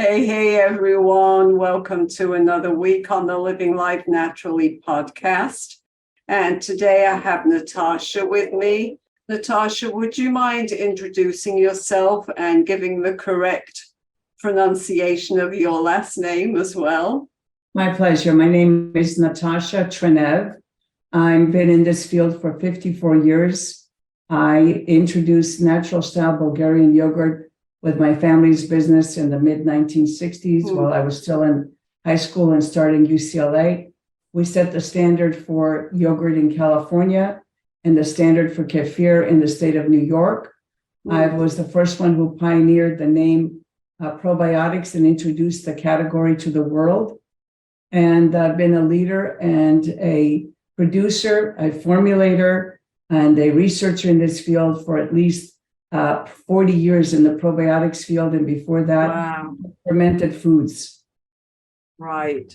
Hey, everyone. Welcome to another week on the Living Life Naturally podcast. And today I have Natasha with me. Natasha, would you mind introducing yourself and giving the correct pronunciation of your last name as well? My pleasure. My name is Natasha Trenev. I've been in this field for 54 years. I introduced natural style Bulgarian yogurt with my family's business in the mid-1960s while I was still in high school and starting UCLA. We set the standard for yogurt in California and the standard for kefir in the state of New York. I was the first one who pioneered the name probiotics and introduced the category to the world. And I've been a leader and a producer, a formulator, and a researcher in this field for at least 40 years in the probiotics field. And before that, fermented foods. Right.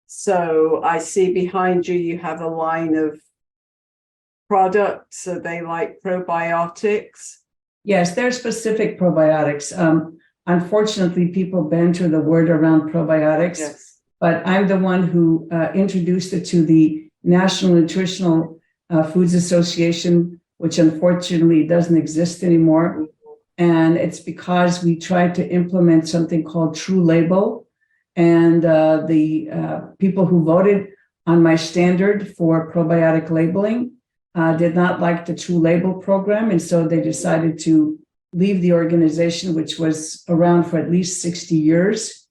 So I see behind you, you have a line of products. Are they like probiotics? Yes, they're specific probiotics. Unfortunately, people banter the word around probiotics. Yes. But I'm the one who introduced it to the National Nutritional Foods Association, which unfortunately doesn't exist anymore. And it's because we tried to implement something called True Label. And the people who voted on my standard for probiotic labeling did not like the True Label program. And so they decided to leave the organization, which was around for at least 60 years.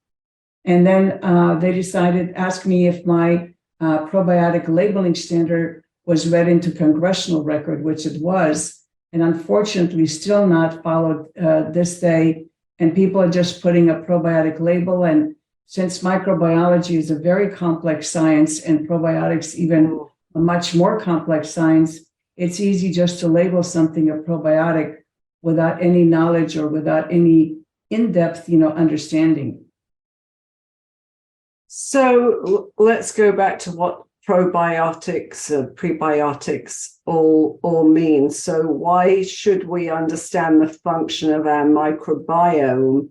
And then they decided, asked me if my probiotic labeling standard was read into congressional record, which it was, and unfortunately still not followed this day. And people are just putting a probiotic label. And since microbiology is a very complex science and probiotics even a much more complex science, it's easy just to label something a probiotic without any knowledge or without any in-depth, understanding. So let's go back to what probiotics, prebiotics all mean. So why should we understand the function of our microbiome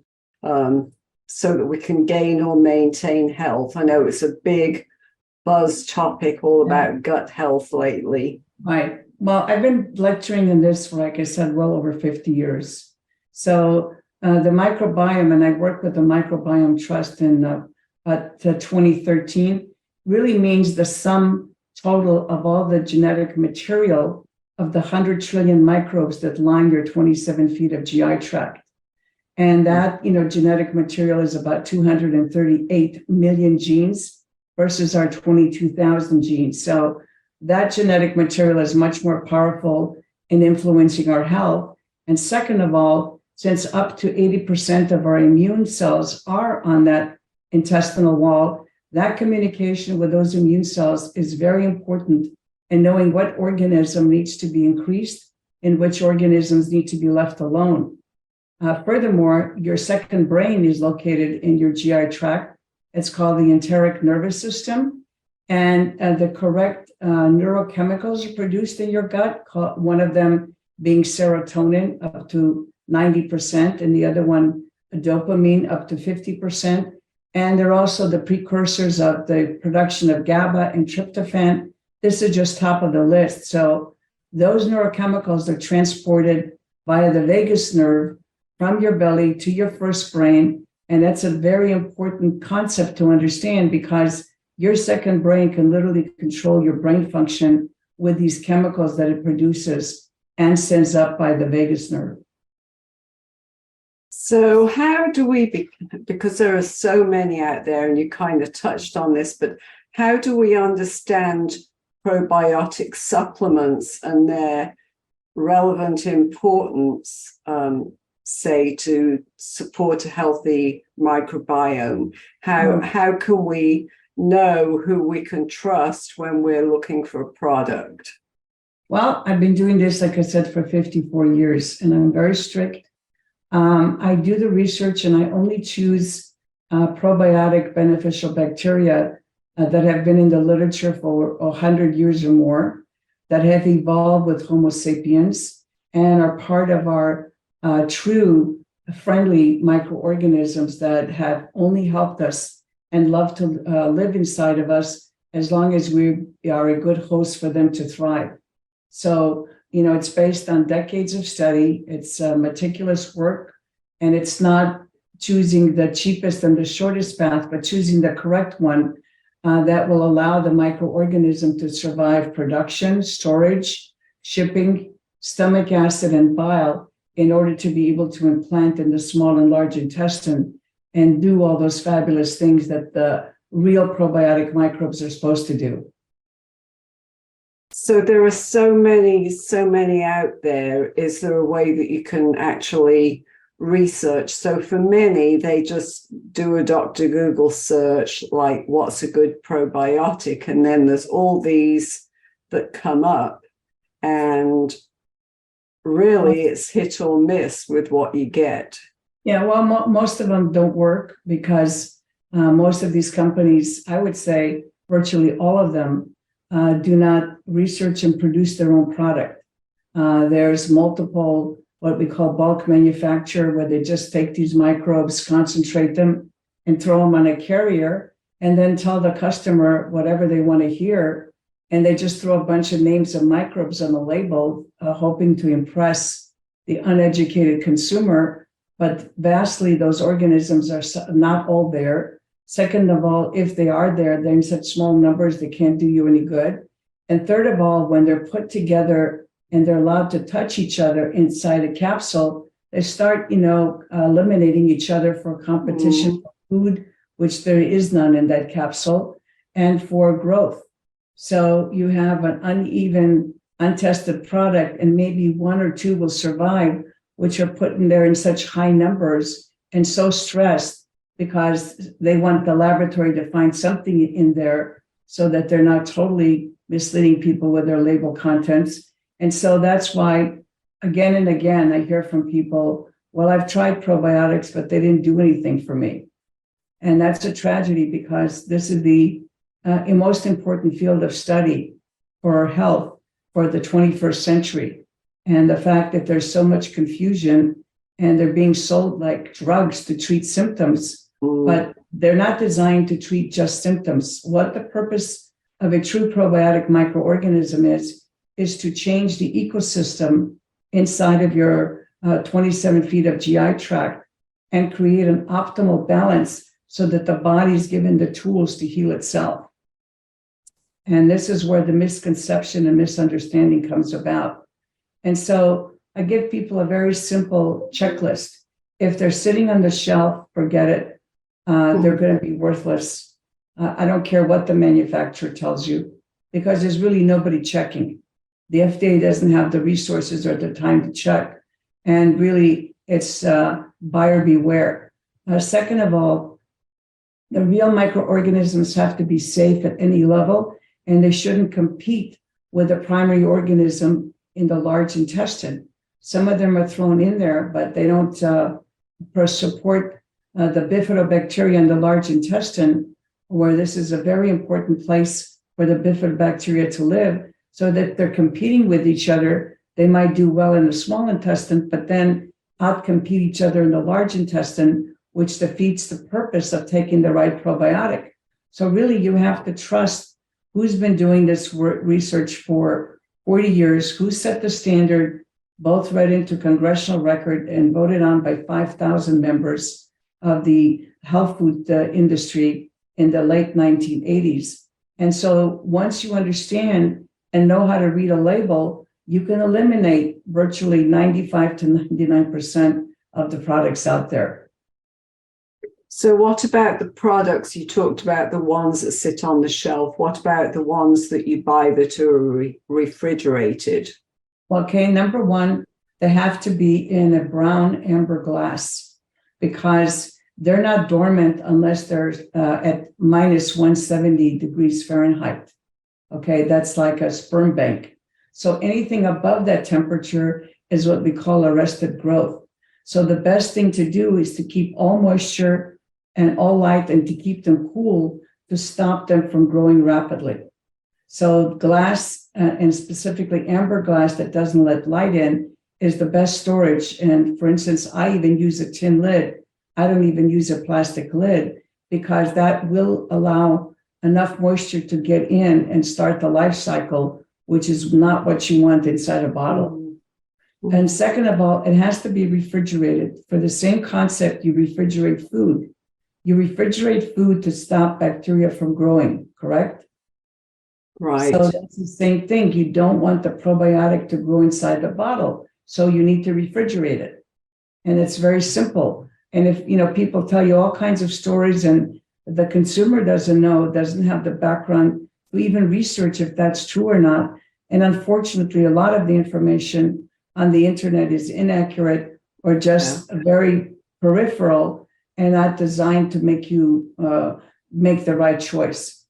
so that we can gain or maintain health? I know it's a big buzz topic all about gut health lately. Right. Well, I've been lecturing in this for, like I said, well over 50 years. So the microbiome, and I work with the Microbiome Trust in 2013, really means the sum total of all the genetic material of the 100 trillion microbes that line your 27 feet of GI tract. And that, genetic material is about 238 million genes versus our 22,000 genes. So that genetic material is much more powerful in influencing our health. And second of all, since up to 80% of our immune cells are on that intestinal wall, that communication with those immune cells is very important in knowing what organism needs to be increased and which organisms need to be left alone. Furthermore, your second brain is located in your GI tract. It's called the enteric nervous system. And the correct neurochemicals are produced in your gut, one of them being serotonin up to 90%, and the other one, dopamine, up to 50%. And they're also the precursors of the production of GABA and tryptophan. This is just top of the list. So those neurochemicals are transported via the vagus nerve from your belly to your first brain. And that's a very important concept to understand because your second brain can literally control your brain function with these chemicals that it produces and sends up by the vagus nerve. So how do we, because there are so many out there, and you kind of touched on this, but how do we understand probiotic supplements and their relevant importance, say, to support a healthy microbiome? How can we know who we can trust when we're looking for a product? Well, I've been doing this, like I said, for 54 years, and I'm very strict. I do the research and I only choose probiotic beneficial bacteria that have been in the literature for 100 years or more, that have evolved with Homo sapiens and are part of our true friendly microorganisms that have only helped us and love to live inside of us as long as we are a good host for them to thrive. So, it's based on decades of study. It's meticulous work, and it's not choosing the cheapest and the shortest path, but choosing the correct one that will allow the microorganism to survive production, storage, shipping, stomach acid, and bile in order to be able to implant in the small and large intestine and do all those fabulous things that the real probiotic microbes are supposed to do. So there are so many out there. Is there a way that you can actually research? So for many, they just do a Dr. Google search, like what's a good probiotic? And then there's all these that come up, and really it's hit or miss with what you get. Yeah, well, most of them don't work because most of these companies, I would say virtually all of them, do not research and produce their own product. There's multiple, what we call bulk manufacture, where they just take these microbes, concentrate them, and throw them on a carrier, and then tell the customer whatever they want to hear. And they just throw a bunch of names of microbes on the label, hoping to impress the uneducated consumer. But vastly, those organisms are not all there. Second of all, if they are there, they're in such small numbers, they can't do you any good. And third of all, when they're put together and they're allowed to touch each other inside a capsule, they start, eliminating each other for competition for food, which there is none in that capsule, and for growth. So you have an uneven, untested product, and maybe one or two will survive, which are put in there in such high numbers and so stressed because they want the laboratory to find something in there so that they're not totally misleading people with their label contents. And so that's why, again and again, I hear from people, well, I've tried probiotics, but they didn't do anything for me. And that's a tragedy because this is the most important field of study for health for the 21st century. And the fact that there's so much confusion and they're being sold like drugs to treat symptoms, but they're not designed to treat just symptoms. What the purpose of a true probiotic microorganism is to change the ecosystem inside of your 27 feet of GI tract and create an optimal balance so that the body is given the tools to heal itself. And this is where the misconception and misunderstanding comes about. And so I give people a very simple checklist. If they're sitting on the shelf, forget it. They're going to be worthless. I don't care what the manufacturer tells you, because there's really nobody checking. The FDA doesn't have the resources or the time to check. And really, it's buyer beware. Second of all, the real microorganisms have to be safe at any level, and they shouldn't compete with the primary organism in the large intestine. Some of them are thrown in there, but they don't support the bifidobacteria in the large intestine, where this is a very important place for the bifidobacteria to live, so that they're competing with each other. They might do well in the small intestine, but then outcompete each other in the large intestine, which defeats the purpose of taking the right probiotic. So really, you have to trust who's been doing this research for 40 years, who set the standard, both read into congressional record and voted on by 5,000 members of the health food industry in the late 1980s. And so once you understand and know how to read a label, you can eliminate virtually 95 to 99% of the products out there. So what about the products? You talked about the ones that sit on the shelf. What about the ones that you buy that are refrigerated? Okay, number one, they have to be in a brown amber glass, because they're not dormant unless they're at minus 170 degrees Fahrenheit. Okay, that's like a sperm bank. So anything above that temperature is what we call arrested growth. So the best thing to do is to keep all moisture and all light, and to keep them cool to stop them from growing rapidly. So glass, and specifically amber glass that doesn't let light in, is the best storage. And for instance, I even use a tin lid. I don't even use a plastic lid because that will allow enough moisture to get in and start the life cycle, which is not what you want inside a bottle. Mm-hmm. And second of all, it has to be refrigerated. For the same concept, you refrigerate food. You refrigerate food to stop bacteria from growing, correct? Right. So that's the same thing. You don't want the probiotic to grow inside the bottle. So you need to refrigerate it. And it's very simple. And if, people tell you all kinds of stories and the consumer doesn't know, doesn't have the background to even research if that's true or not. And unfortunately, a lot of the information on the internet is inaccurate or just very peripheral and not designed to make you make the right choice.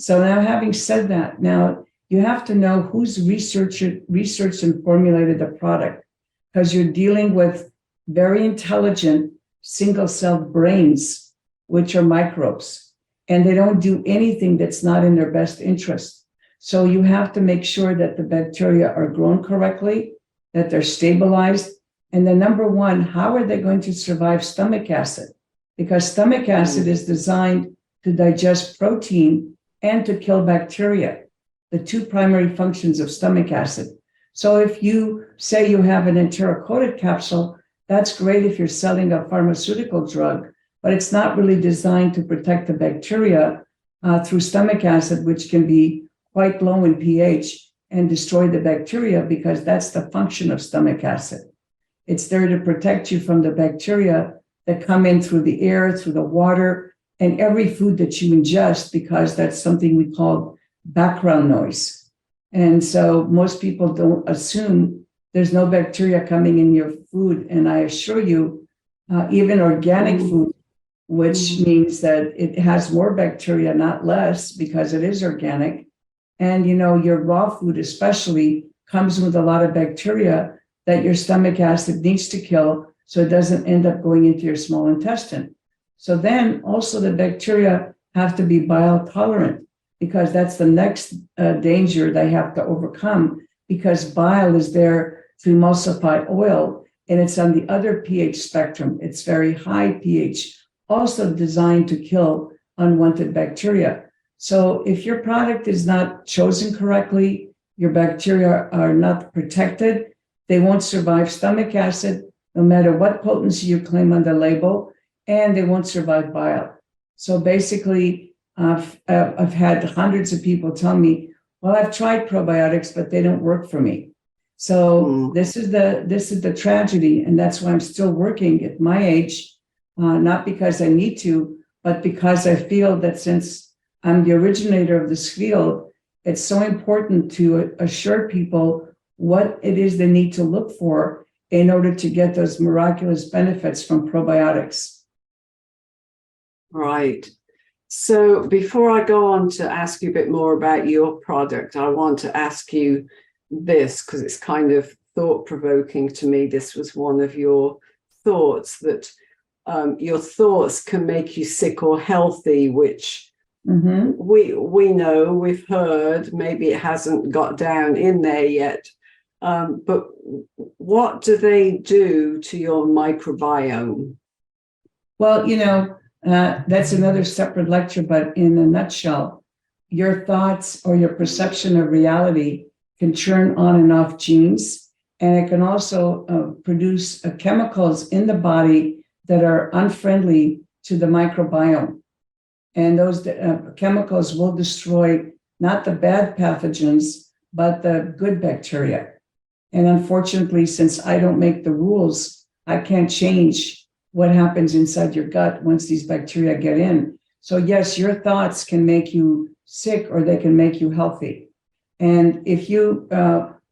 So now, having said that, now you have to know who's researched and formulated the product, because you're dealing with very intelligent single-celled brains, which are microbes, and they don't do anything that's not in their best interest. So you have to make sure that the bacteria are grown correctly, that they're stabilized. And then number one, how are they going to survive stomach acid? Because stomach acid is designed to digest protein and to kill bacteria, the two primary functions of stomach acid. So if you say you have an enteric-coated capsule, that's great if you're selling a pharmaceutical drug, but it's not really designed to protect the bacteria through stomach acid, which can be quite low in pH and destroy the bacteria, because that's the function of stomach acid. It's there to protect you from the bacteria that come in through the air, through the water, and every food that you ingest, because that's something we call background noise. And so most people don't assume there's no bacteria coming in your food. And I assure you, even organic food, which means that it has more bacteria, not less, because it is organic. And, your raw food especially comes with a lot of bacteria that your stomach acid needs to kill, so it doesn't end up going into your small intestine. So then also the bacteria have to be bile tolerant, because that's the next danger they have to overcome, because bile is there to emulsify oil, and it's on the other pH spectrum. It's very high pH, also designed to kill unwanted bacteria. So if your product is not chosen correctly, your bacteria are not protected, they won't survive stomach acid, no matter what potency you claim on the label, and they won't survive bile. So basically, I've had hundreds of people tell me, well, I've tried probiotics, but they don't work for me. So this is the tragedy, and that's why I'm still working at my age, not because I need to, but because I feel that since I'm the originator of this field, it's so important to assure people what it is they need to look for in order to get those miraculous benefits from probiotics. Right. So before I go on to ask you a bit more about your product, I want to ask you this, because it's kind of thought-provoking to me. This was one of your thoughts, that your thoughts can make you sick or healthy, which we know, we've heard, maybe it hasn't got down in there yet. But what do they do to your microbiome? Well, that's another separate lecture, but in a nutshell, your thoughts or your perception of reality can turn on and off genes, and it can also produce chemicals in the body that are unfriendly to the microbiome. And those chemicals will destroy not the bad pathogens, but the good bacteria. And unfortunately, since I don't make the rules, I can't change what happens inside your gut once these bacteria get in. So yes, your thoughts can make you sick or they can make you healthy. And if you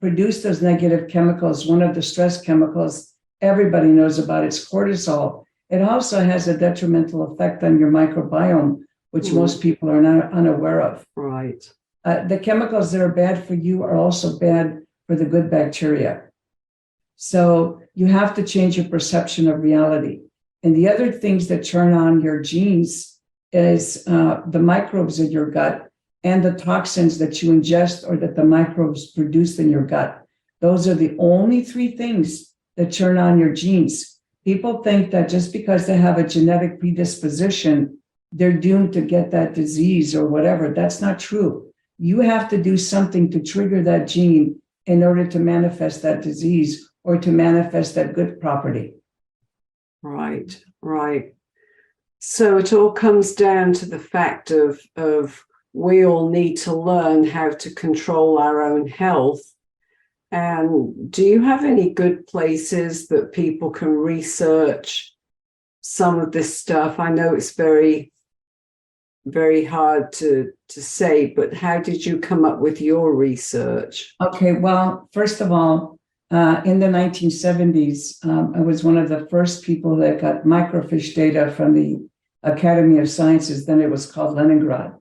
produce those negative chemicals, one of the stress chemicals everybody knows about, it's cortisol. It also has a detrimental effect on your microbiome, which most people are not unaware of. Right. The chemicals that are bad for you are also bad for the good bacteria. So you have to change your perception of reality. And the other things that turn on your genes is the microbes in your gut and the toxins that you ingest or that the microbes produce in your gut. Those are the only three things that turn on your genes. People think that just because they have a genetic predisposition, they're doomed to get that disease or whatever. That's not true. You have to do something to trigger that gene in order to manifest that disease or to manifest that good property. Right, right. So it all comes down to the fact of we all need to learn how to control our own health. And do you have any good places that people can research some of this stuff? I know it's very, very hard to say, but how did you come up with your research? Okay, well, first of all, in the 1970s, I was one of the first people that got microfiche data from the Academy of Sciences. Then it was called Leningrad.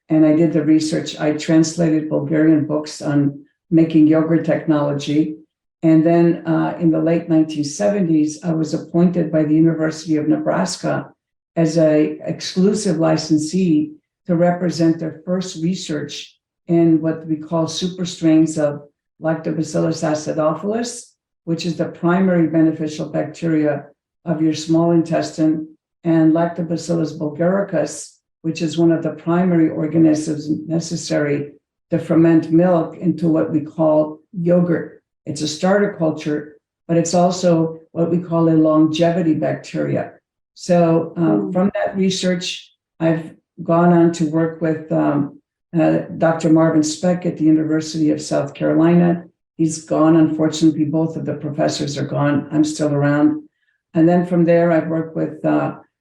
And I did the research. I translated Bulgarian books on making yogurt technology. And then in the late 1970s, I was appointed by the University of Nebraska as an exclusive licensee to represent their first research in what we call super strains of Lactobacillus acidophilus, which is the primary beneficial bacteria of your small intestine, and Lactobacillus bulgaricus, which is one of the primary organisms necessary to ferment milk into what we call yogurt. It's a starter culture, but it's also what we call a longevity bacteria. So from that research, I've gone on to work with Dr. Marvin Speck at the University of South Carolina. He's gone. Unfortunately, both of the professors are gone. I'm still around. And then from there, I've worked with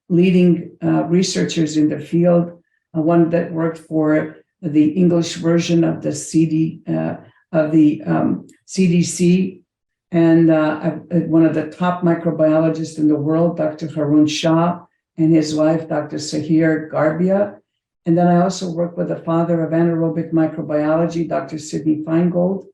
leading researchers in the field, one that worked for the English version of the CDC, and one of the top microbiologists in the world, Dr. Harun Shah, and his wife, Dr. Sahir Garbia. And then I also work with the father of anaerobic microbiology, Dr. Sidney Feingold,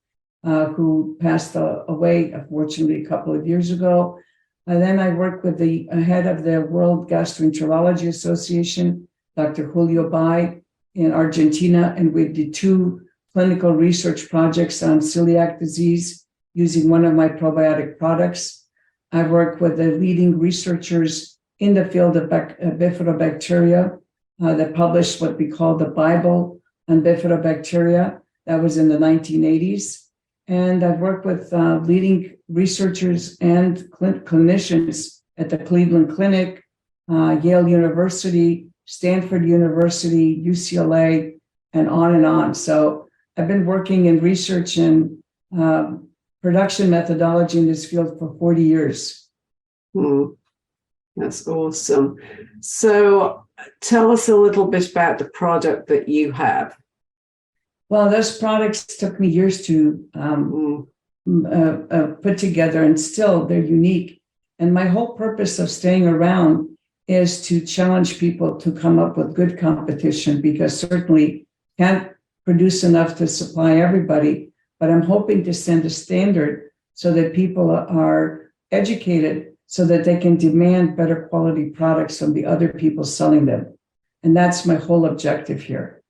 who passed away, unfortunately, a couple of years ago. And then I work with the head of the World Gastroenterology Association, Dr. Julio Bay, in Argentina, and we did 2 clinical research projects on celiac disease using one of my probiotic products. I've worked with the leading researchers in the field of bifidobacteria that published what we call the Bible on bifidobacteria. That was in the 1980s. And I've worked with leading researchers and clinicians at the Cleveland Clinic, Yale University, Stanford University, UCLA, and on and on. So I've been working in research and production methodology in this field for 40 years. That's awesome. So tell us a little bit about the product that you have. Well, those products took me years to put together, and still they're unique. And my whole purpose of staying around is to challenge people to come up with good competition, because certainly can't produce enough to supply everybody, but I'm hoping to send a standard so that people are educated so that they can demand better quality products from the other people selling them. And that's my whole objective here.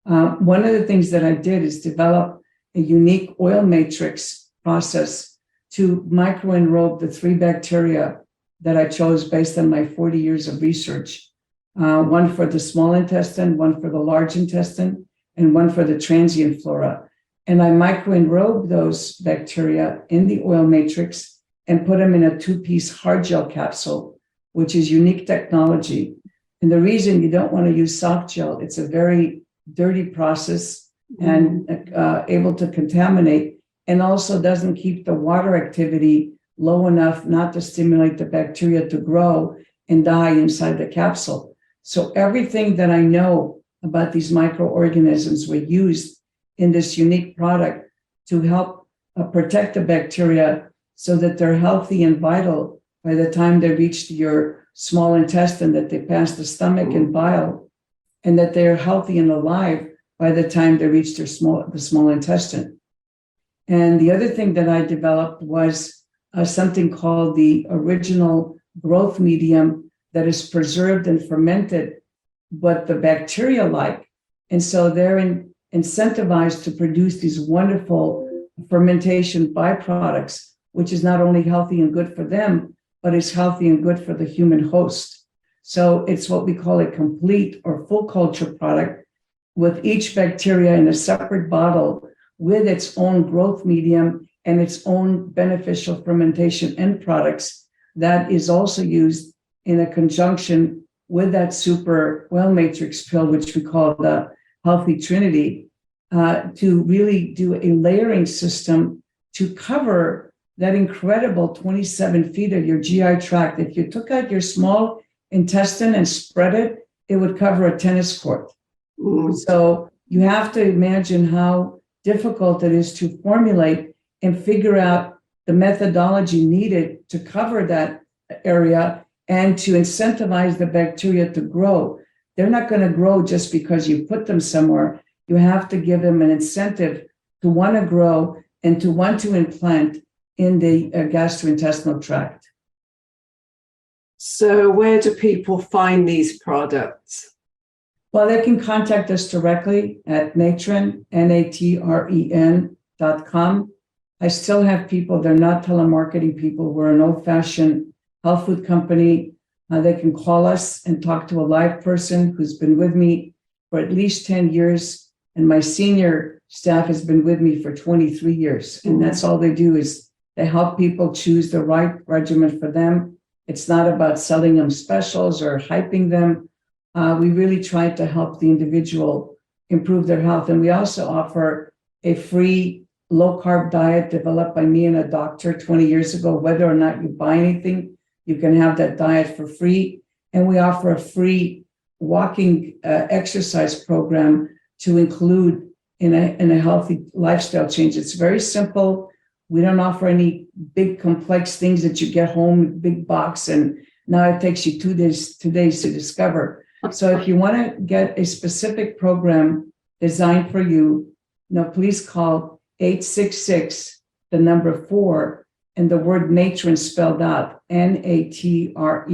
One of the things that I did is develop a unique oil matrix process to microenrobe the 3 bacteria that I chose based on my 40 years of research. One for the small intestine, one for the large intestine, and one for the transient flora. And I microenrobe those bacteria in the oil matrix and put them in a 2-piece hard gel capsule, which is unique technology. And the reason you don't want to use soft gel, it's a very dirty process and able to contaminate, and also doesn't keep the water activity low enough not to stimulate the bacteria to grow and die inside the capsule. So everything that I know about these microorganisms were used in this unique product to help protect the bacteria so that they're healthy and vital by the time they reach your small intestine, that they pass the stomach and bile, and that they're healthy and alive by the time they reach the small intestine. And the other thing that I developed was something called the original growth medium that is preserved and fermented, but the bacteria like. And so they're incentivized to produce these wonderful fermentation byproducts, which is not only healthy and good for them, but is healthy and good for the human host. So it's what we call a complete or full culture product, with each bacteria in a separate bottle with its own growth medium and its own beneficial fermentation end products that is also used in a conjunction with that super well matrix pill, which we call the Healthy Trinity, to really do a layering system to cover that incredible 27 feet of your GI tract. If you took out your small intestine and spread it, it would cover a tennis court. So you have to imagine how difficult it is to formulate and figure out the methodology needed to cover that area and to incentivize the bacteria to grow. They're not going to grow just because you put them somewhere. You have to give them an incentive to want to grow and to want to implant in the gastrointestinal tract. So where do people find these products? Well, they can contact us directly at Natren, Natren.com. I still have people, they're not telemarketing people. We're an old-fashioned health food company. They can call us and talk to a live person who's been with me for at least 10 years. And my senior staff has been with me for 23 years. And that's all they do is they help people choose the right regimen for them. It's not about selling them specials or hyping them. We really try to help the individual improve their health. And we also offer a free low-carb diet developed by me and a doctor 20 years ago. Whether or not you buy anything, you can have that diet for free. And we offer a free walking exercise program to include in a healthy lifestyle change. It's very simple. We don't offer any big complex things that you get home, big box, and now it takes you 2 days to discover. So if you want to get a specific program designed for you, please call 866, the number 4, and the word Natren spelled out, Natren.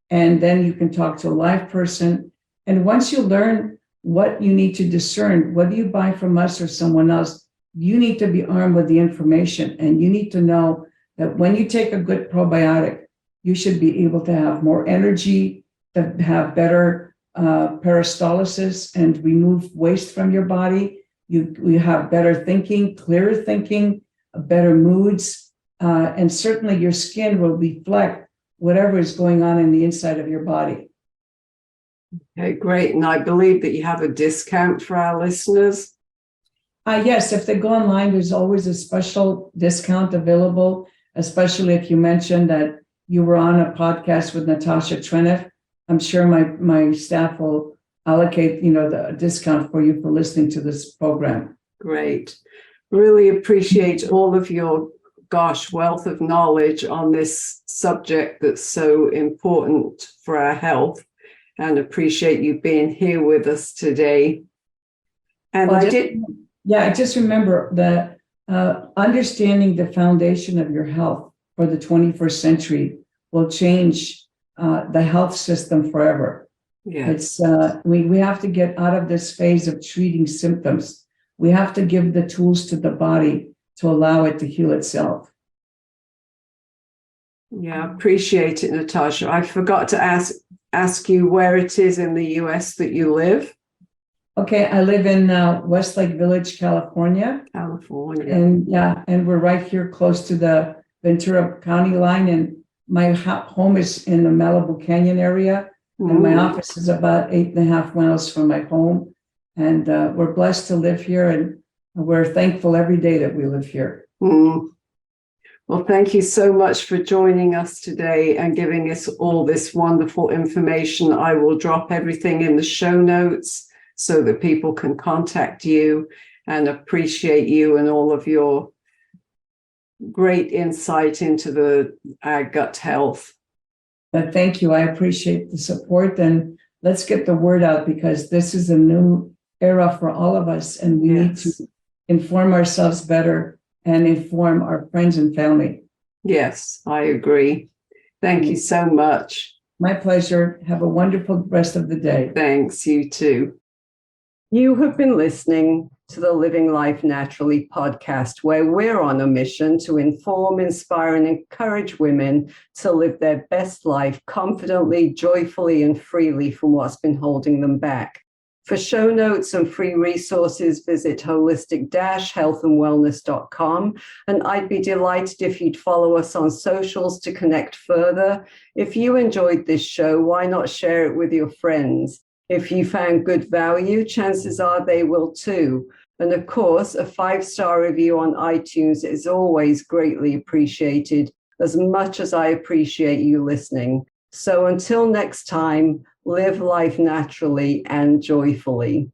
And then you can talk to a live person. And once you learn what you need to discern, whether you buy from us or someone else, you need to be armed with the information. And you need to know that when you take a good probiotic, you should be able to have more energy, to have better peristalsis and remove waste from your body. You have better thinking, clearer thinking, better moods, and certainly your skin will reflect whatever is going on in the inside of your body. Okay, great. And I believe that you have a discount for our listeners. Yes, if they go online, there's always a special discount available, especially if you mentioned that you were on a podcast with Natasha Trenev. I'm sure my staff will allocate, the discount for you for listening to this program. Great. Really appreciate all of your, wealth of knowledge on this subject that's so important for our health, and appreciate you being here with us today. And just remember that understanding the foundation of your health for the 21st century will change the health system forever. Yeah. It's we have to get out of this phase of treating symptoms. We have to give the tools to the body to allow it to heal itself. Yeah, appreciate it, Natasha. I forgot to ask you where it is in the US that you live. Okay, I live in Westlake Village, California. And we're right here close to the Ventura County line. And my home is in the Malibu Canyon area. And my office is about 8.5 miles from my home. And we're blessed to live here. And we're thankful every day that we live here. Well, thank you so much for joining us today and giving us all this wonderful information. I will drop everything in the show notes so that people can contact you, and appreciate you and all of your great insight into our gut health. But thank you. I appreciate the support, and let's get the word out, because this is a new era for all of us, and we need to inform ourselves better and inform our friends and family. Yes, I agree. Thank you so much. My pleasure. Have a wonderful rest of the day. Thanks, you too. You have been listening to the Living Life Naturally podcast, where we're on a mission to inform, inspire, and encourage women to live their best life confidently, joyfully, and freely from what's been holding them back. For show notes and free resources, visit holistic-healthandwellness.com. And I'd be delighted if you'd follow us on socials to connect further. If you enjoyed this show, why not share it with your friends? If you found good value, chances are they will too. And of course, a 5-star review on iTunes is always greatly appreciated, as much as I appreciate you listening. So until next time, live life naturally and joyfully.